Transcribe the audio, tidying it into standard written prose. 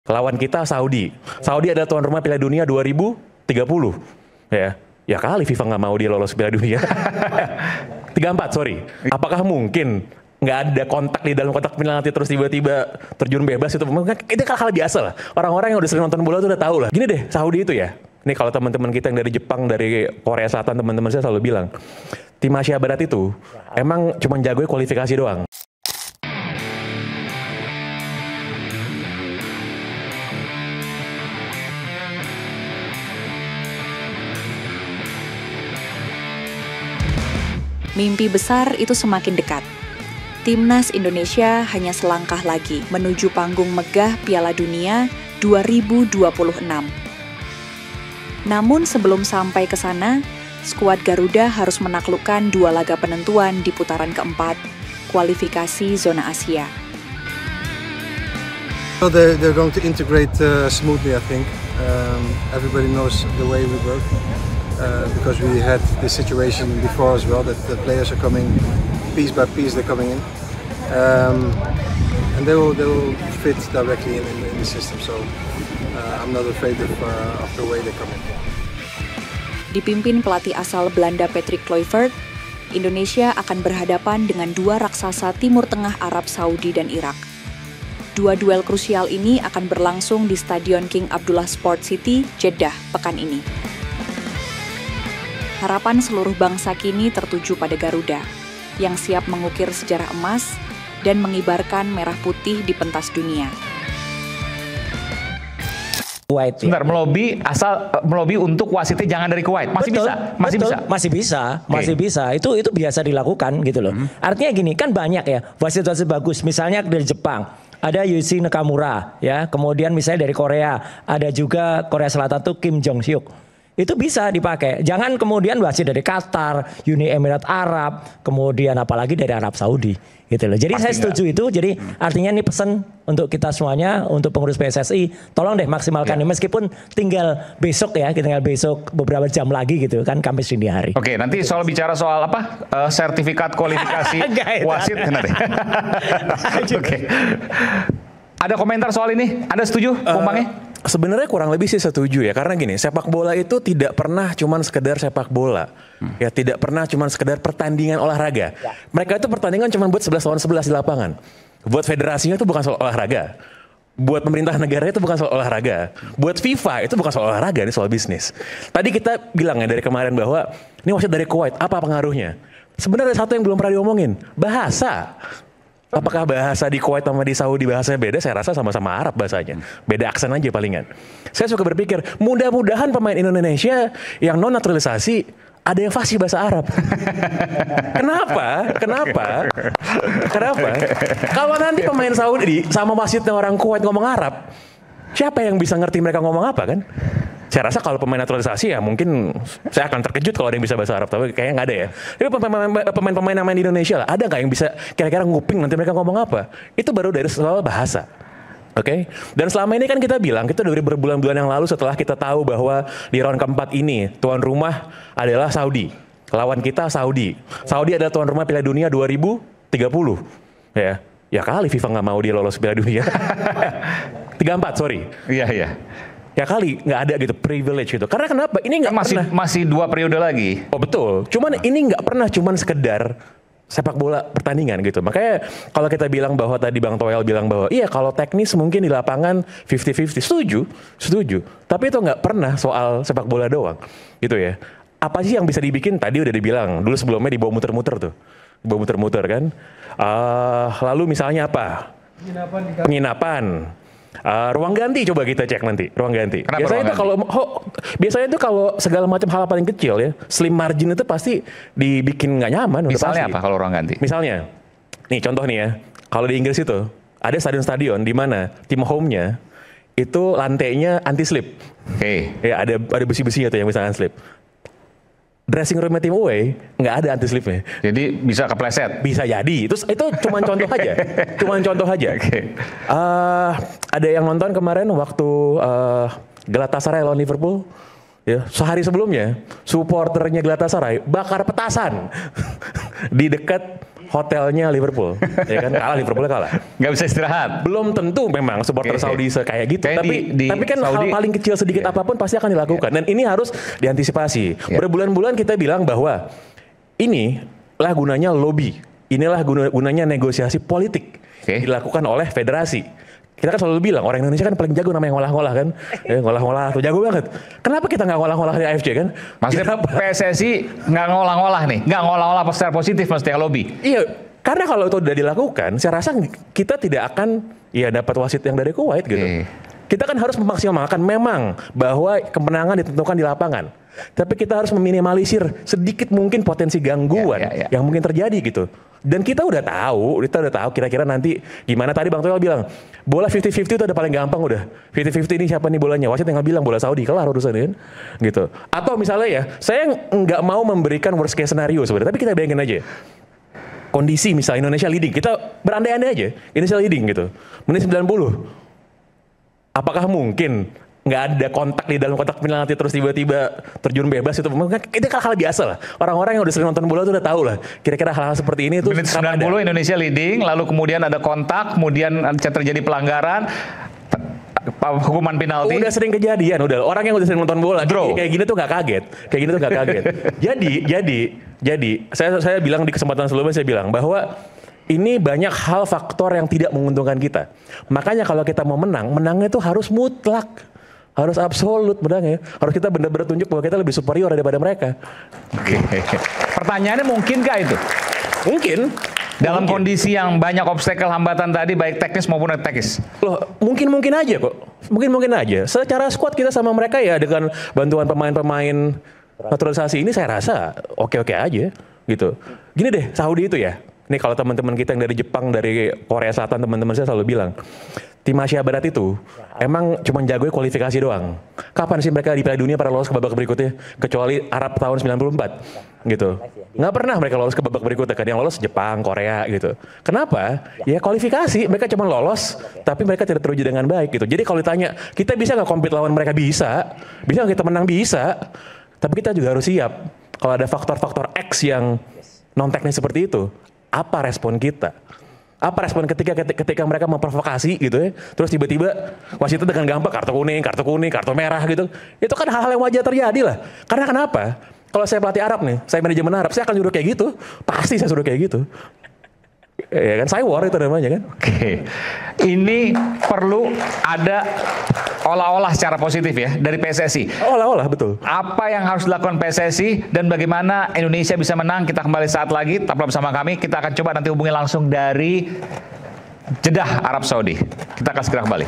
Lawan kita Saudi. Saudi adalah tuan rumah Piala Dunia 2030. Ya, ya kali FIFA nggak mau dia lolos Piala Dunia. 34, sorry. Apakah mungkin nggak ada kontak di dalam kotak penalti terus tiba-tiba terjun bebas itu? Itu hal biasa lah. Orang-orang yang udah sering nonton bola tuh udah tahu lah. Gini deh, Saudi itu ya. Ini kalau teman-teman kita yang dari Jepang, dari Korea Selatan, teman-teman saya selalu bilang, tim Asia Barat itu emang cuma jagonya kualifikasi doang. Mimpi besar itu semakin dekat. Timnas Indonesia hanya selangkah lagi menuju panggung megah Piala Dunia 2026. Namun sebelum sampai ke sana, skuad Garuda harus menaklukkan 2 laga penentuan di putaran keempat, kualifikasi zona Asia. Well, they're going to integrate smoothly, I think. Everybody knows the way we work. Because we had this situation before as well, that the players are coming piece by piece, they're coming in, and they will fit directly in the system. So I'm not afraid of the way they come in. Dipimpin pelatih asal Belanda Patrick Kluivert, Indonesia akan berhadapan dengan 2 raksasa Timur Tengah Arab Saudi dan Irak. 2 duel krusial ini akan berlangsung di Stadion King Abdullah Sport City, Jeddah, pekan ini. Harapan seluruh bangsa kini tertuju pada Garuda, yang siap mengukir sejarah emas dan mengibarkan merah putih di pentas dunia. Kuwait. Sebentar, melobi untuk wasitnya jangan dari Kuwait. Masih Betul, bisa? Masih betul, bisa? Masih bisa, Okay. masih bisa. Itu biasa dilakukan gitu loh. Artinya gini, kan banyak ya wasit-wasit bagus. Misalnya dari Jepang, ada Yuichi Nakamura ya. Kemudian misalnya dari Korea, ada juga Korea Selatan tuh Kim Jong Hyuk. Itu bisa dipakai. Jangan kemudian wasit dari Qatar, Uni Emirat Arab, kemudian apalagi dari Arab Saudi gitu loh. Jadi saya setuju itu. Jadi artinya ini pesan untuk kita semuanya, untuk pengurus PSSI, tolong deh maksimalkan ini meskipun tinggal besok ya, tinggal besok beberapa jam lagi gitu kan, Kamis dini hari. Oke, nanti soal bicara soal apa? Sertifikat kualifikasi wasit nanti. Oke. Ada komentar soal ini? Anda setuju, Bung Pange? Sebenarnya kurang lebih sih setuju ya, karena gini, sepak bola itu tidak pernah cuman sekedar sepak bola. Ya, tidak pernah cuman sekedar pertandingan olahraga. Mereka itu pertandingan cuman buat 11 lawan 11 di lapangan. Buat federasinya itu bukan soal olahraga. Buat pemerintah negara itu bukan soal olahraga. Buat FIFA itu bukan soal olahraga, ini soal bisnis. Tadi kita bilang ya dari kemarin bahwa ini wasit dari Kuwait, apa pengaruhnya? Sebenarnya satu yang belum pernah diomongin, bahasa. Apakah bahasa di Kuwait sama di Saudi bahasanya beda? Saya rasa sama-sama Arab bahasanya. Beda aksen aja palingan. Saya suka berpikir, mudah-mudahan pemain Indonesia yang non-naturalisasi ada yang fasih bahasa Arab. Kenapa? Kalau nanti pemain Saudi sama wasitnya orang Kuwait ngomong Arab, siapa yang bisa ngerti mereka ngomong apa kan? Saya rasa kalau pemain naturalisasi ya mungkin saya akan terkejut kalau ada yang bisa bahasa Arab, tapi kayaknya nggak ada ya. Tapi pemain-pemain yang main di Indonesia lah, ada nggak yang bisa kira-kira nguping nanti mereka ngomong apa? Itu baru dari soal bahasa. Oke, Dan selama ini kan kita bilang, kita dari berbulan-bulan yang lalu setelah kita tahu bahwa di round keempat ini tuan rumah adalah Saudi. Lawan kita Saudi. Saudi adalah tuan rumah Piala Dunia 2030. Ya kali FIFA nggak mau dia lolos Piala Dunia. 34, sorry. Iya. Ya kali nggak ada gitu privilege gitu. Karena kenapa? Ini nggak masih 2 periode lagi. Oh betul. Cuman ini nggak pernah cuman sekedar sepak bola pertandingan gitu. Makanya kalau kita bilang bahwa tadi Bang Toel bilang bahwa iya kalau teknis mungkin di lapangan 50-50. Setuju. Tapi itu nggak pernah soal sepak bola doang gitu ya. Apa sih yang bisa dibikin? Tadi udah dibilang. Dulu sebelumnya dibawa muter-muter tuh. Dibawa muter-muter kan. Lalu misalnya apa? Penginapan. Ruang ganti coba kita cek nanti ruang ganti. Biasanya itu kalau segala macam hal paling kecil ya, slim margin itu pasti dibikin nggak nyaman. Misalnya apa kalau ruang ganti? Misalnya, nih contoh nih ya, kalau di Inggris itu ada stadion-stadion di mana tim home-nya itu lantainya anti slip. Oke. Ya ada besi-besinya tuh yang bisa slip. Dressing room tim away nggak ada anti slipnya. Jadi bisa kepleset. Bisa jadi. Terus itu cuma contoh aja. Okay. Ada yang nonton kemarin waktu Galatasaray lawan Liverpool. Ya, sehari sebelumnya supporternya Galatasaray bakar petasan di dekat hotelnya Liverpool, ya kan kalah, Liverpoolnya kalah. Nggak bisa istirahat. Belum tentu memang supporter Saudi kayak gitu, Kayak tapi kan Saudi, hal paling kecil sedikit apapun pasti akan dilakukan, dan ini harus diantisipasi. Berbulan-bulan kita bilang bahwa inilah gunanya lobby, inilah gunanya negosiasi politik dilakukan oleh federasi. Kita kan selalu bilang orang Indonesia kan paling jago namanya ngolah-ngolah kan, ngolah-ngolah tuh jago banget. Kenapa kita nggak ngolah-ngolah di AFC kan? Maksudnya PSSI nggak ngolah-ngolah nih, nggak ngolah-ngolah secara positif maksudnya lobby. Iya, karena kalau itu udah dilakukan, saya rasa kita tidak akan dapat wasit yang dari Kuwait gitu. Kita kan harus memaksimalkan memang bahwa kemenangan ditentukan di lapangan. Tapi kita harus meminimalisir sedikit mungkin potensi gangguan yang mungkin terjadi gitu. Dan kita udah tahu kira-kira nanti gimana. Tadi Bang Toel bilang, bola 50-50 itu udah paling gampang udah. 50-50 ini siapa nih bolanya? Wasit tinggal bilang bola Saudi, kelar urusan kan? Gitu. Atau misalnya saya nggak mau memberikan worst case scenario sebenarnya, tapi kita bayangin aja. Kondisi misalnya Indonesia leading, kita berandai-andai aja, Indonesia leading gitu. Menit 90. Apakah mungkin nggak ada kontak di dalam kotak penalti terus tiba-tiba terjun bebas itu hal biasa lah. Orang-orang yang udah sering nonton bola tuh udah tahu lah kira-kira hal-hal seperti ini itu menit 90 Indonesia leading, lalu kemudian ada kontak, kemudian terjadi pelanggaran, hukuman penalti. Udah sering kejadian, orang yang udah sering nonton bola kayak gini tuh nggak kaget. Jadi saya bilang di kesempatan sebelumnya, saya bilang bahwa ini banyak hal faktor yang tidak menguntungkan kita. Makanya kalau kita mau menang, menangnya itu harus mutlak. Harus absolut menangnya. Harus kita benar-benar tunjuk bahwa kita lebih superior daripada mereka. Pertanyaannya mungkinkah itu? Mungkin. Dalam kondisi yang banyak obstacle hambatan tadi, baik teknis maupun teknis. Loh, mungkin aja kok. Mungkin aja. Secara squad kita sama mereka ya dengan bantuan pemain-pemain naturalisasi ini saya rasa oke-oke aja gitu. Gini deh, Saudi itu ya. Nih kalau teman-teman kita yang dari Jepang, dari Korea Selatan, teman-teman saya selalu bilang, tim Asia Barat itu emang cuma jagonya kualifikasi doang. Kapan sih mereka di Piala Dunia pada lolos ke babak berikutnya? Kecuali Arab tahun 94 gitu. Nggak pernah mereka lolos ke babak berikutnya kan. Yang lolos Jepang, Korea gitu. Kenapa? Ya kualifikasi, mereka cuma lolos tapi mereka tidak teruji dengan baik gitu. Jadi kalau ditanya, kita bisa nggak compete lawan mereka? Bisa nggak kita menang? Bisa. Tapi kita juga harus siap kalau ada faktor-faktor X yang non teknis seperti itu. Apa respon kita? Apa respon ketika mereka memprovokasi gitu ya? Terus tiba-tiba wasitnya dengan gampang kartu kuning, kartu merah gitu. Itu kan hal-hal yang wajar terjadi lah. Karena kenapa? Kalau saya pelatih Arab nih, saya manajemen Arab, saya akan suruh kayak gitu. Pasti saya suruh kayak gitu. Ya kan, war itu namanya kan. Oke. Ini perlu ada olah-olah secara positif ya dari PSSI. Olah-olah, betul. Apa yang harus dilakukan PSSI dan bagaimana Indonesia bisa menang? Kita kembali saat lagi, tetaplah bersama kami. Kita akan coba nanti hubungi langsung dari Jeddah, Arab Saudi. Kita akan segera kembali.